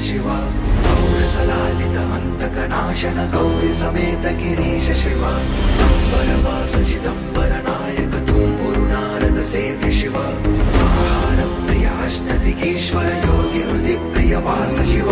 शिव गौरसलालितमन्तकनाशन गौरि समेत गिरीश शिव अम्बरवास चिदम्बर नायक तुम्बुरु नारद सेव्य शिव आहार प्रिय अष्टदिगीश्वर योगि हृदि प्रिय वास शिव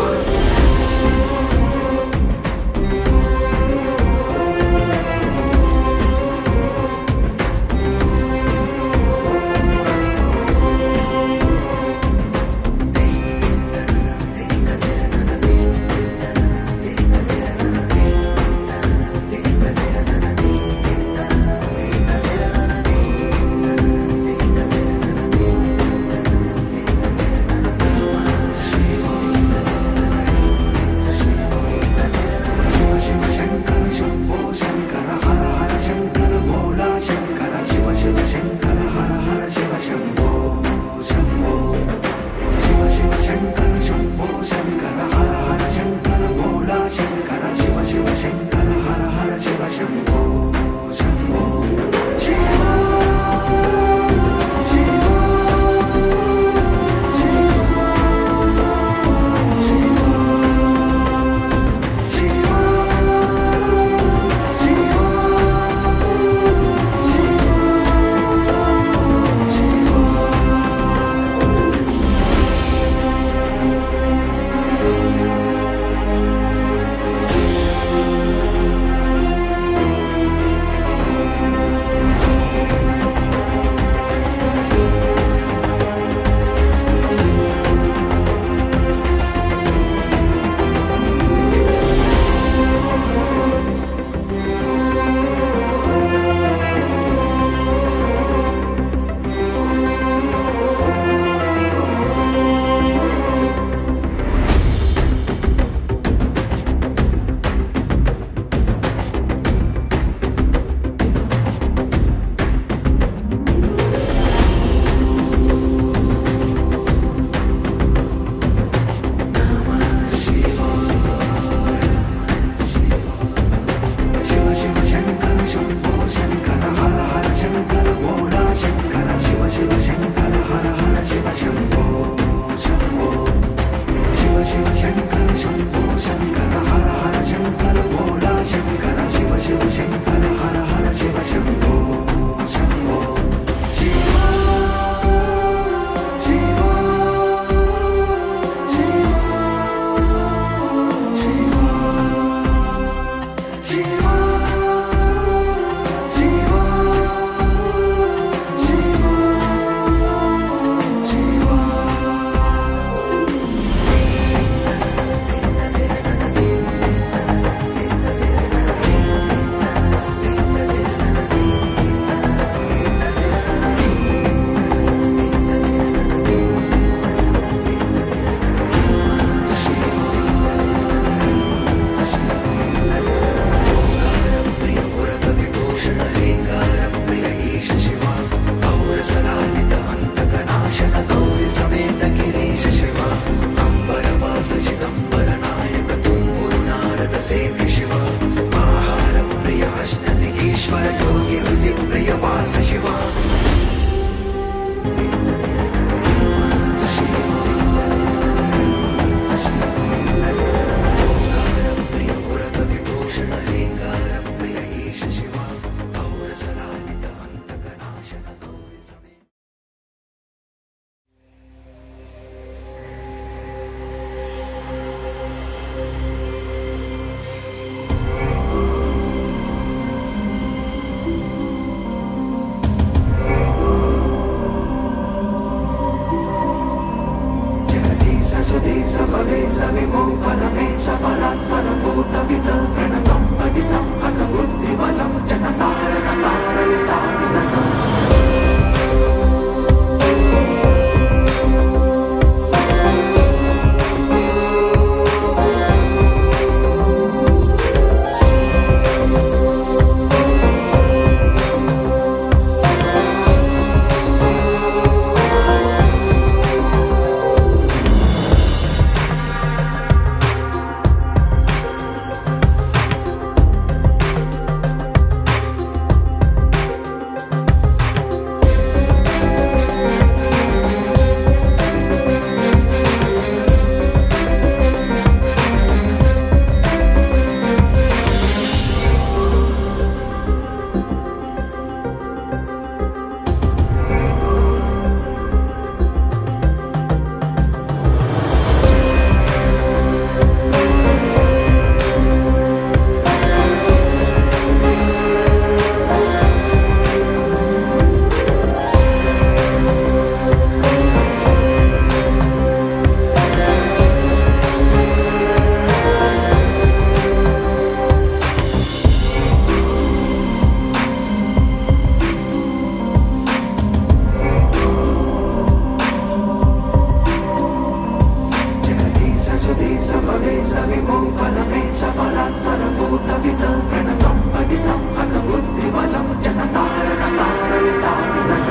విభో పరమేశ బలాత్పరభూతవిదం ప్రణతం పతితం అత బుద్ధిబలం జనతారణ తారయతామిదం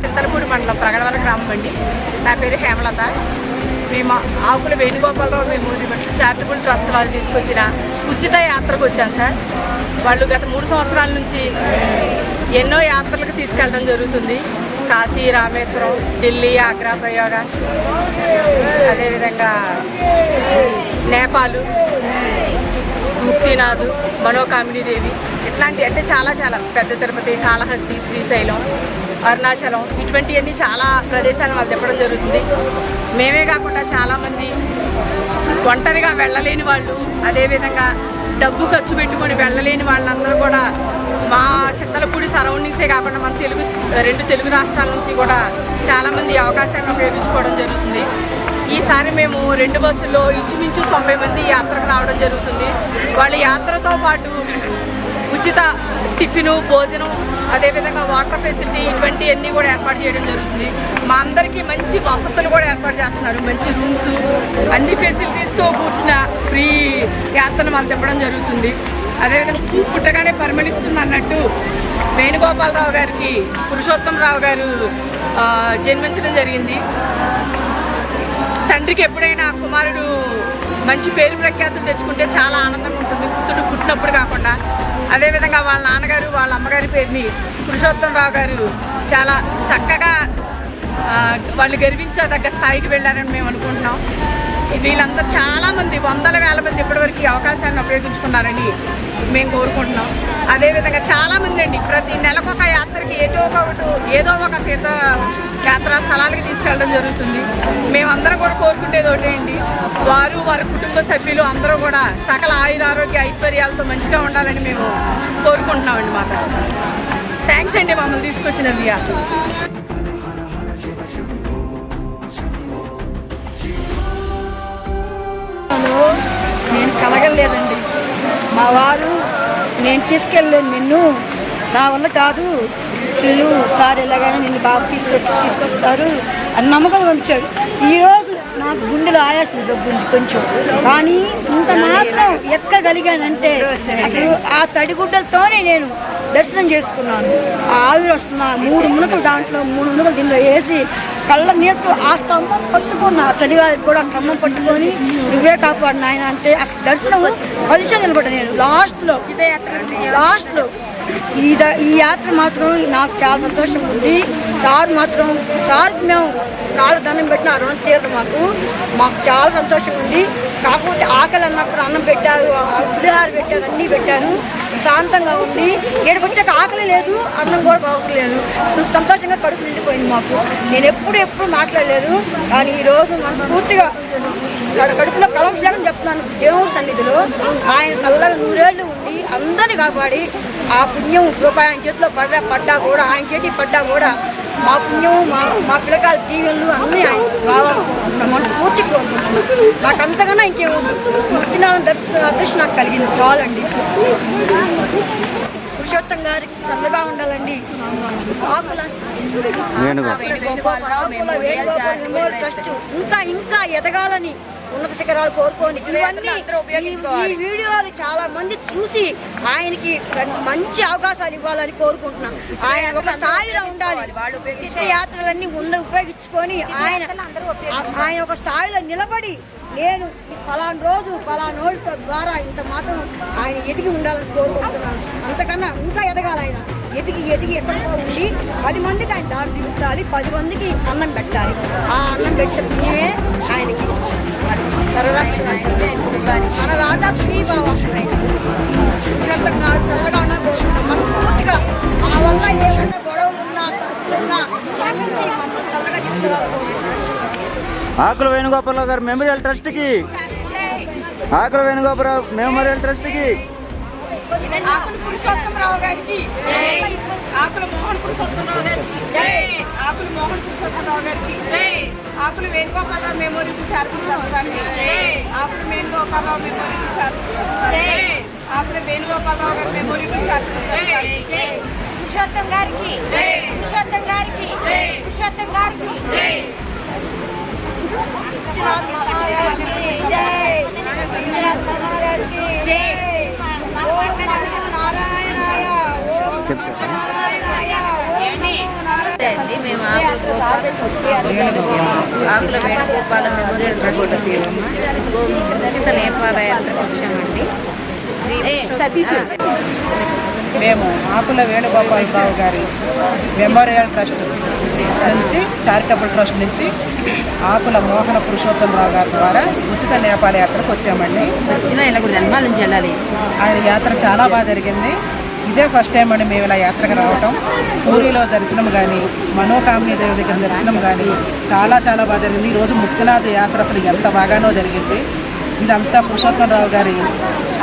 చింతలపూడి మండలం ప్రగడవరం గ్రామం అండి. నా పేరు హేమలత. మేము ఆకుల వేణుగోపాలరావు మెమోరియల్ చారిటబుల్ ట్రస్ట్ వాళ్ళు తీసుకొచ్చిన ఉచిత యాత్రకు వచ్చాను సార్. వాళ్ళు గత 3 సంవత్సరాల నుంచి ఎన్నో యాత్రలకు తీసుకెళ్ళడం జరుగుతుంది. కాశీ, రామేశ్వరం, ఢిల్లీ, ఆగ్రా, ప్రయోగ, అదేవిధంగా నేపాల్, ముక్తినాథ్, మనోకామిని దేవి, ఇట్లాంటి అంటే చాలా పెద్ద తిరుపతి, కాళహస్తి, శ్రీశైలం, అరుణాచలం, ఇటువంటివన్నీ చాలా ప్రదేశాలను వాళ్ళు తిప్పడం జరుగుతుంది. మేమే కాకుండా చాలామంది ఒంటరిగా వెళ్ళలేని వాళ్ళు, అదేవిధంగా డబ్బు ఖర్చు పెట్టుకొని వెళ్ళలేని వాళ్ళందరూ కూడా మా చింతలపూడి సరౌండింగ్సే కాకుండా మన 2 తెలుగు రాష్ట్రాల నుంచి కూడా చాలామంది ఈ అవకాశాన్ని ఉపయోగించుకోవడం జరుగుతుంది. ఈసారి మేము 2 బస్సుల్లో ఇంచుమించు 90 మంది యాత్రకు రావడం జరుగుతుంది. వాళ్ళ యాత్రతో పాటు ఉచిత టిఫిను, భోజనం, అదేవిధంగా వాటర్ ఫెసిలిటీ, ఇటువంటివన్నీ కూడా ఏర్పాటు చేయడం జరుగుతుంది. మా అందరికీ మంచి వసతులు కూడా ఏర్పాటు చేస్తున్నారు. మంచి రూమ్స్, అన్ని ఫెసిలిటీస్తో కూర్చున్న ఫ్రీ యాత్రను వాళ్ళు తిప్పడం జరుగుతుంది. అదేవిధంగా పుట్టగానే పరిమళిస్తుంది అన్నట్టు వేణుగోపాలరావు గారికి పురుషోత్తమరావు గారు జన్మించడం జరిగింది. తండ్రికి ఎప్పుడైనా కుమారుడు మంచి పేరు ప్రఖ్యాతులు తెచ్చుకుంటే చాలా ఆనందంగా ఉంటుంది, పుట్టినప్పుడు కాకుండా. అదేవిధంగా వాళ్ళ నాన్నగారు, వాళ్ళ అమ్మగారి పేరుని పురుషోత్తమరావు గారు చాలా చక్కగా వాళ్ళు గర్వించదగ్గ స్థాయికి వెళ్ళారని మేము అనుకుంటున్నాం. వీళ్ళందరూ చాలామంది, వందల వేల మంది ఇప్పటివరకు ఈ అవకాశాన్ని ఉపయోగించుకున్నారని మేము కోరుకుంటున్నాం. అదేవిధంగా చాలామంది అండి ప్రతి నెలకొక యాత్రకి ఏదో ఒక తీర్థ యాత్రా స్థలాలకి తీసుకెళ్ళడం జరుగుతుంది. మేమందరం కూడా కోరుకునేది ఒకటే అండి, వారి కుటుంబ సభ్యులు అందరూ కూడా సకల ఆయురారోగ్య ఐశ్వర్యాలతో మంచిగా ఉండాలని మేము కోరుకుంటున్నామండి. మాకు థ్యాంక్స్ అండి మమ్మల్ని తీసుకొచ్చిన యాత్ర. నేను కలగలేదండి. మా వారు నేను తీసుకెళ్ళలేను, నిన్ను నా వల్ల కాదు, వీళ్ళు సార్ ఎలాగైనా నిన్ను బాబు తీసుకొస్తారు అని నమ్మకం ఉంచారు. ఈరోజు నాకు గుండెలో ఆయాసం జబ్బుంది కొంచెం, కానీ ఇంత మాత్రం ఎక్కగలిగానంటే అసలు ఆ తడిగుడ్డలతోనే నేను దర్శనం చేసుకున్నాను. ఆ ఆవిరి వస్తున్న 3 మునకలు, దాంట్లో 3 మునకలు దీనిలో వేసి కళ్ళ నీళ్ళతో ఆ స్తంభం పట్టుకున్నా, చలిగాలికి కూడా ఆ స్తంభం పట్టుకొని నువ్వే కాపాడు నాయన అంటే అసలు దర్శనం 10 నిమిషాలు నిలబడ్డా నేను లాస్ట్లో. ఈ యాత్ర మాత్రం నాకు చాలా సంతోషంగా ఉంది. సార్కి మేము కాళ్ళ దండం పెట్టిన ఆ రుణం తీరడం మాకు చాలా సంతోషంగా ఉంది. కాకపోతే ఆకలి అన్నప్పుడు అన్నం పెట్టారు, పులిహార పెట్టారు, అన్నీ పెట్టారు. శాంతంగా ఉంది. ఏడుకొచ్చాక ఆకలి లేదు, అన్నం కూడా బాగోలేదు. సంతోషంగా కడుపు నిండిపోయింది మాకు. నేను ఎప్పుడు మాట్లాడలేదు, కానీ ఈరోజు మనస్ఫూర్తిగా కడుపులో కలంసలేకని చెప్తున్నాను. దేవుడి సన్నిధిలో ఆయన చల్లగా 100 ఏళ్ళు ఉండి అందరినీ కాపాడి ఆ పుణ్యం రూపాయి ఆయన చేతిలో పడ్డా కూడా, ఆయన చేతికి పడ్డా కూడా మా పుణ్యం మా పిల్లకాయల దీవెనలు అన్నీ ఆయన కావాలనుకుంటున్నాం. మనస్ఫూర్తిగా కోరుకుంటున్నాం. నాకు అంతకన్నా ఇంకేముంది. ముక్తినాథం దర్శనం నాకు కలిగింది చాలండి. పురుషోత్తం గారికి చల్లగా ఉండాలండి. ట్రస్ట్ ఇంకా ఎదగాలని, ఉన్నత శిఖరాలు కోరుకొని ఇవన్నీ ఈ వీడియోలు చాలా మంది చూసి ఆయనకి మంచి అవకాశాలు ఇవ్వాలని కోరుకుంటున్నాం. ఆయన ఒక స్థాయిలో ఉండాలి. తీర్థయాత్రలన్నీ ఉపయోగించుకొని ఆయన ఒక స్థాయిలో నిలబడి, నేను ఫలానా రోజు ఫలానోళ్ళ ద్వారా ఇంత మాత్రం ఆయన ఎదిగి ఉండాలని కోరుకుంటున్నాను. అంతకన్నా ఇంకా ఎదగాలి. ఆయన ఎదిగి ఎక్కడికో ఉండి 10 మందికి ఆయన దారి చూపించాలి, 10 మందికి అన్నం పెట్టాలి. ఆ అన్నం పెట్టే పుణ్యమే ఆయనకి మన రాధా శ్రీబాబా చల్లగా ఉన్నా కోరుకుంటాం. మనస్ఫూర్తిగా మా వల్ల ఏమైనా గొడవలు ఉన్నా చల్లగా తీసుకురావాలి. ఆకుల వేణుగోపాలరావు గారు మెమోరియల్ ట్రస్ట్కి, ఆకుల వేణుగోపాలరావు మెమోరియల్ ట్రస్ట్కి, ఆకుల పురుషోత్తమరావు గారికి, ఆకుల మోహన్ పురుషోత్తమరావు గారికి, ఆకుల మోహన్ పురుషోత్తమరావు గారికి, ఆకుల వేణుగోపాలరావు మెమోరియల్ చారిటబుల్ ట్రస్ట్, ఆకుల వేణుగోపాలరావు మెమోరియల్ చారిటబుల్, ఆకుల వేణుగోపాలరావు గారి మెమోరియల్ చారిటబుల్, పురుషోత్తం గారికి, పురుషోత్తం గారికి, పురుషోత్తం గారికి, మేము ఆకుల వేణుగోపాల మెమోరియల్ ట్రస్ట్ ఉచిత నేపాల యాత్రకు వచ్చామండి. మేము ఆకుల వేణుగోపాలరావు గారి మెమోరియల్ ట్రస్ట్ నుంచి, చారిటబుల్ ట్రస్ట్ నుంచి ఆకుల మోహన పురుషోత్తమరావు గారి ద్వారా ఉచిత నేపాల యాత్రకు వచ్చామండి. జన్మాల నుంచి వెళ్ళాలి. ఆయన యాత్ర చాలా బాగా జరిగింది. ఇదే ఫస్ట్ టైం అండి మేము ఇలా యాత్రకు రావటం. పూరిలో దర్శనం కానీ, మనోకామిని దేవి దగ్గర దర్శనం కానీ చాలా బాగా జరిగింది. ఈరోజు ముక్తినాథ యాత్ర అసలు ఎంత బాగానో జరిగింది. ఇదంతా పురుషోత్తమరావు గారి,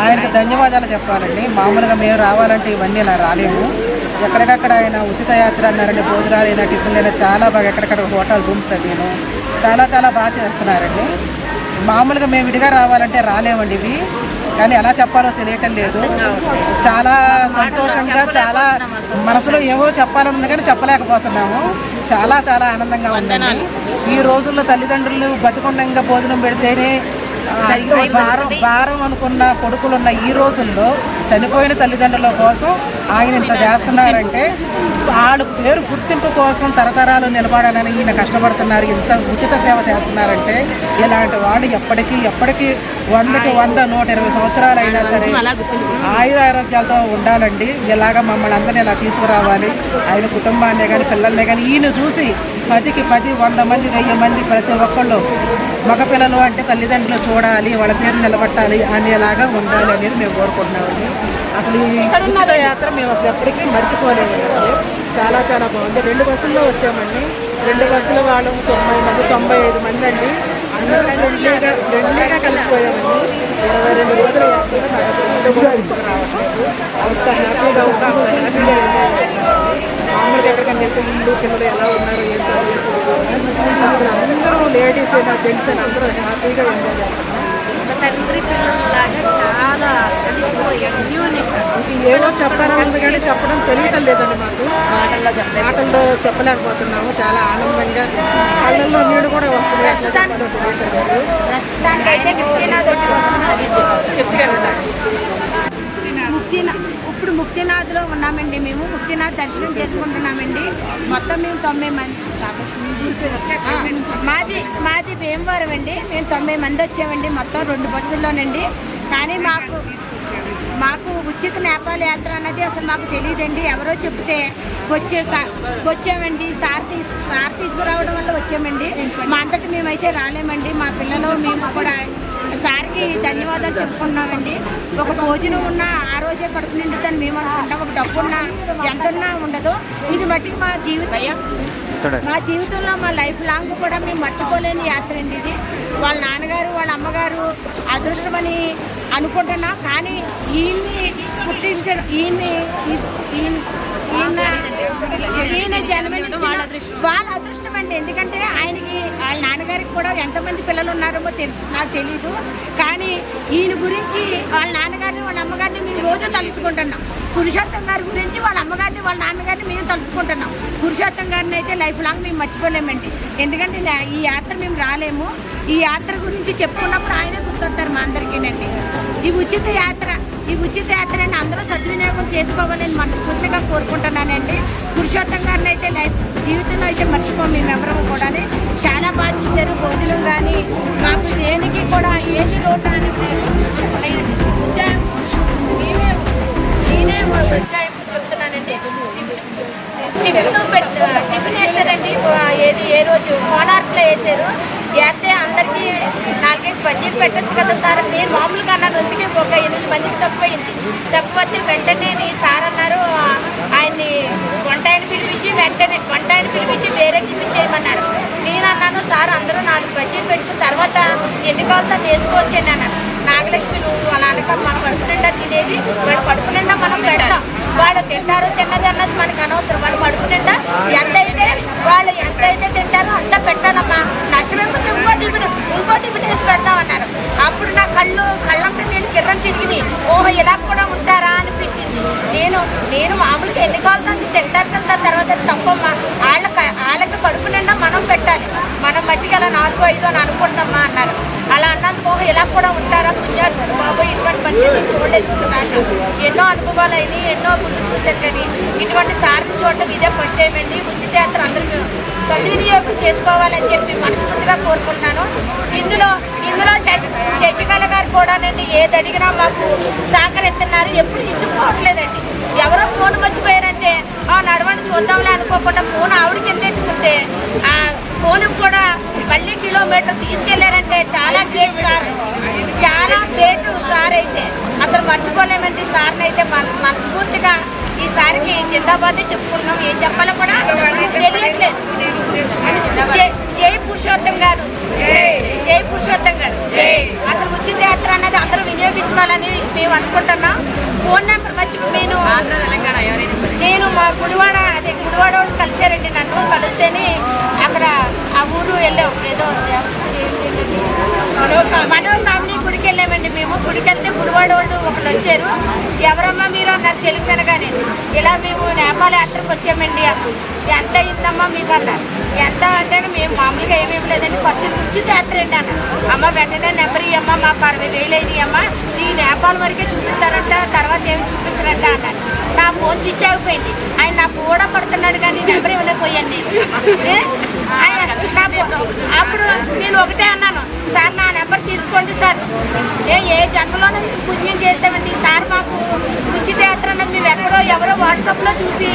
ఆయనకు ధన్యవాదాలు చెప్పాలండి. మామూలుగా మేము రావాలంటే ఇవన్నీ ఇలా రాలేము. ఎక్కడికక్కడ ఆయన ఉచిత యాత్ర అన్నారండి. భోజనాలైనా, టిఫిన్లైనా చాలా బాగా ఎక్కడికక్కడ హోటల్ రూమ్స్ నేను చాలా బాగా చేస్తున్నారండి. మామూలుగా మేము విడిగా రావాలంటే రాలేమండి ఇవి, కానీ ఎలా చెప్పాలో తెలియటం లేదు. చాలా సంతోషంగా, చాలా మనసులో ఏవో చెప్పాలనుంది కానీ చెప్పలేకపోతున్నాము. చాలా ఆనందంగా ఉందండి. ఈ రోజుల్లో తల్లిదండ్రులు బతికుండంగా భోజనం పెడితేనే భారం అనుకున్న కొడుకులున్న ఈ రోజుల్లో చనిపోయిన తల్లిదండ్రుల కోసం ఆయన ఇంత చేస్తున్నారంటే, వాళ్ళ పేరు గుర్తింపు కోసం తరతరాలు నిలబడాలని ఈయన కష్టపడుతున్నారు. ఇంత ఉచిత సేవ చేస్తున్నారంటే ఇలాంటి వాళ్ళు ఎప్పటికీ 100కి 100 120 సంవత్సరాలు అయినా సరే ఆయురారోగ్యాలతో ఉండాలండి. ఇలాగ మమ్మల్ని అందరినీ ఇలా తీసుకురావాలి. ఆయన కుటుంబాన్నే కానీ, పిల్లల్నే కానీ ఈయన చూసి 10కి 10, 100 మంది, 1000 మంది ప్రతి ఒక్కళ్ళు మగపిల్లలు అంటే తల్లిదండ్రులు చూడాలి, వాళ్ళ పేరు నిలబట్టాలి అనేలాగా ఉండాలి అనేది మేము కోరుకుంటున్నామండి. అసలు ఈ ఉచిత యాత్ర మేము అసలు ఎప్పటికీ మర్చిపోలేము. చాలా బాగుంది. 2 బస్సుల్లో వచ్చామండి. 2 బస్సుల వాళ్ళు 90 మంది, 95 మంది అండి. అందరూ ఫ్రెండ్లీగా కలిసిపోయామండి. 22 రోజుల యాత్ర రావట్లేదు. అంత హ్యాపీగా ఉంటాము. హ్యాపీగా ఎంజాయ్ చేస్తున్నాము. మామూలుగా ఎక్కడికన్నా వెళ్తే ఇల్లు పిల్లలు ఎలా ఉన్నారు, ఏంటో అసలు అందరూ లేడీస్ అయినా, జెంట్స్ అయినా అందరూ హ్యాపీగా ఎంజాయ్ చేస్తున్నాం. తండ్రి పిల్లలాగా చాలా కలిసిపోయాడు. ఏదో చెప్పాలని కానీ చెప్పడం తెలియటం లేదండి మాకు. మాటల్లో చెప్పలేకపోతున్నాము. చాలా ఆనందంగా కళ్ళల్లో నీళ్ళు కూడా వస్తుంది. ఇప్పుడు ముక్తినాథ్లో ఉన్నామండి. మేము ముక్తినాథ్ దర్శనం చేసుకుంటున్నామండి. మొత్తం మేము 90 మంది, మాది భీమవరం అండి. మేము 90 మంది వచ్చామండి మొత్తం 2 బస్సుల్లోనండి. కానీ మాకు ఉచిత నేపాల యాత్ర అన్నది అసలు మాకు తెలియదండి. ఎవరో చెప్తే వచ్చామండి. సార్ తీసుకురావడం వల్ల వచ్చామండి. మా అంతటి మేమైతే రాలేమండి. మా పిల్లలు మేము కూడా సార్కి ధన్యవాదాలు చెప్పుకున్నామండి. ఒక భోజనం ఉన్నా ఆ రోజే కడుపు నిండుదని మేము అనుకుంటాం. ఒక డబ్బు ఉన్నా ఎంత ఉన్నా ఉండదు. ఇది మట్టికి మా జీవితంలో మా లైఫ్ లాంగ్ కూడా మేము మర్చిపోలేని యాత్ర అండి ఇది. వాళ్ళ నాన్నగారు వాళ్ళ అమ్మగారు అదృష్టమని అనుకుంటున్నాం. కానీ ఈయన్ని పుట్టించడం ఈయన జన్మనిచ్చిన వాళ్ళ అదృష్టం అండి. ఎందుకంటే ఆయనకి వాళ్ళ నాన్నగారికి కూడా ఎంతమంది పిల్లలు ఉన్నారో నాకు తెలీదు. కానీ ఈయన గురించి వాళ్ళ నాన్నగారిని వాళ్ళ అమ్మగారిని మేము రోజు తలుచుకుంటున్నాం. పురుషోత్తం గారి గురించి వాళ్ళ అమ్మగారిని వాళ్ళ నాన్నగారిని మేము తలుచుకుంటున్నాం. పురుషోత్తం గారిని అయితే లైఫ్ లాంగ్ మేము మర్చిపోలేమండి. ఎందుకంటే ఈ యాత్ర మేము రాలేము. ఈ యాత్ర గురించి చెప్పుకున్నప్పుడు ఆయనే గుర్తొస్తారు మా అందరికీనండి. ఈ ఉచిత యాత్రని అందరూ సద్వినియోగం చేసుకోవాలని మనస్ఫూర్తిగా కోరుకుంటున్నానండి. పురుషోత్తం గారిని అయితే జీవితంలో అయితే మర్చిపోం మేమెవరము కూడా. చాలా బాగా చేశారు. భోజనం కానీ మాకు దేనికి కూడా ఏది లోటు అనేది చెప్తున్నానండి. టిఫిన్ వేసారండి. ఏ రోజు కోనార్క్లో వేసారు. వేస్తే అందరికీ 4-5 బజ్జీలు పెట్టచ్చు కదా సార్. నేను మామూలుగా అన్నాను. అందుకే ఒక 8 మందికి తక్కువైతే వెంటనే సార్ అన్నారు ఆయన్ని వంట ఆయన పిలిపించి వేరే టిఫిన్ చేయమన్నారు. నేను అన్నాను సార్ అందరూ 4 బజ్జీలు పెట్టుకున్న తర్వాత ఎన్ని కావాలో వేసుకోవచ్చండి అన్నాను. నాగలక్ష్మి నువ్వు అలా అనక మన కడుపు నిండా తినేది వాళ్ళ కడుపు నిండా మనం పెడతాం. వాళ్ళు తింటారో తిన్నది అన్నది మనకు అనవసరం. వాళ్ళ కడుపు నిండా వాళ్ళు ఎంతైతే తింటారో అంత పెట్టాలమ్మా. నష్టమేముంది ఇంకో టిఫిన్ వేసి పెడతామన్నారు. అప్పుడు నా కళ్ళంటే నేను కిర్రం తిరిగి ఓహో ఇలా కూడా ఉంటారా అనిపించింది. నేను మామూలుగా ఎన్ని కావాలంటే తింటారు కదా తర్వాత తప్పమ్మా. వాళ్ళకి కడుపు నిండా మనం పెట్టాలి. మనం మట్టికి అలా 4-5 అని అనుకుంటామా అన్నారు. అలా అన్నందుకు ఓహో ఇలా కూడా ఉంటారా పుణ్యాత్ముడు బాబు ఇటువంటి మంచి చూడలేదు. ఎన్నో అనుభవాలు అయినాయి, ఎన్నో గుళ్ళు చూశాను. కానీ ఇటువంటి సార్ని చూడటం ఇదే ఫస్ట్ టైం అండి. ఉచిత యాత్ర అందరూ సద్వినియోగం చేసుకోవాలని చెప్పి మనస్ఫూర్తిగా కోరుకుంటున్నాను. ఇందులో శశికళ గారు కూడానండి ఏది అడిగినా మాకు సహకరిస్తున్నారు. ఎప్పుడు ఇసుకుపోవట్లేదండి. ఎవరో ఫోన్ మర్చిపోయారంటే నడవండి చూద్దాంలే అనుకోకుండా ఫోన్ ఆవిడకి ఎత్తెట్టుకుంటే ఆ ఫోన్ కూడా మళ్ళీ కిలోమీటర్ తీసుకెళ్లారంటే చాలా గ్రేట్ సార్. చాలా గ్రేట్ సార్. అయితే అసలు మర్చిపోలేమండి సార్ని. అయితే మనస్ఫూర్తిగా ఈసారికి జిందాబాదే చెప్పుకున్నాం. ఏం చెప్పాలో కూడా తెలియట్లేదు. జై పురుషోత్తం గారు, జై పురుషోత్తం గారు. అసలు ఉచిత యాత్ర అనేది అందరూ వినియోగించుకోవాలని మేము అనుకుంటున్నాం. ఫోన్ నెంబర్ నేను మా గుడివాడ వాళ్ళు కలిసారండి. నన్ను కలిస్తేనే అక్కడ ఆ ఊరు వెళ్ళాం. ఏదో మనోకామిని గుడికి వెళ్ళామండి. మేము గుడికి వెళ్తే గుడివాడ వాళ్ళు ఒకరు వచ్చారు. ఎవరమ్మా మీరు అన్నారు తెలియనగానే. ఇలా మేము నేపాల్ యాత్రకు వచ్చామండి. ఎంత అయిందమ్మా మీకు అన్నారు. ఎంత అంటే మేము మామూలుగా ఏమేమి లేదండి ఖర్చు ఉచిత యాత్ర అండి అన్నారు. అమ్మ వెంటనే నెంబర్ ఇవ్వమ్మా మాకు 60,000 అయినాయి అమ్మ. ఈ నేపాల్ వరకే చూపిస్తారంట తర్వాత ఏమి చూపించారంట అన్నారు. నా ఫోన్ స్విచ్ అయిపోయింది. ఆయన నా కూడా పడుతున్నాడు కానీ నెంబర్ ఇవ్వలేకపోయాను నేను. అప్పుడు నేను ఒకటే అన్నాను సార్ నా నెంబర్ తీసుకోండి సార్. ఏ జన్మలోనే పుణ్యం చేసామండి సార్. మాకు ఉచిత యాత్ర అన్నది మేము ఎక్కడో ఎవరో వాట్సాప్లో చూసి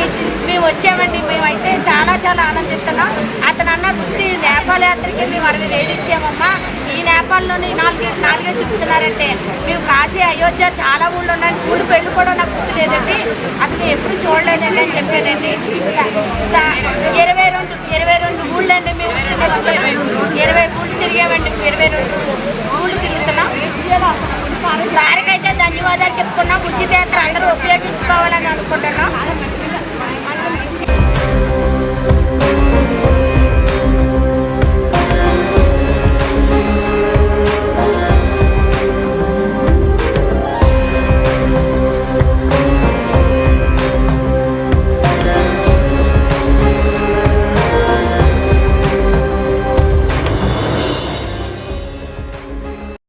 మేము వచ్చామండి. మేమైతే చాలా ఆనందిస్తున్నాం. అతను అన్న వృత్తి నేపాల్ యాత్రకి మేము 60,000 ఇచ్చామమ్మా. ఈ నేపాల్లోని 4 తిప్పుతున్నారంటే మేము కాశీ అయోధ్య చాలా ఊళ్ళు ఉన్నాయి. ఊళ్ళు పెళ్ళి కూడా నాకు గుర్తులేదండి. అసలు ఎప్పుడు చూడలేదండి అని చెప్పానండి. 22 ఊళ్ళు అండి. మేము 20 ఊళ్ళు తిరిగామండి. 22 ఊళ్ళు తిరుగుతున్నాం. సార్కి అయితే ధన్యవాదాలు చెప్పుకున్నాం. ఉచిత యాత్ర అందరూ ఉపయోగించుకోవాలని అనుకుంటున్నాం.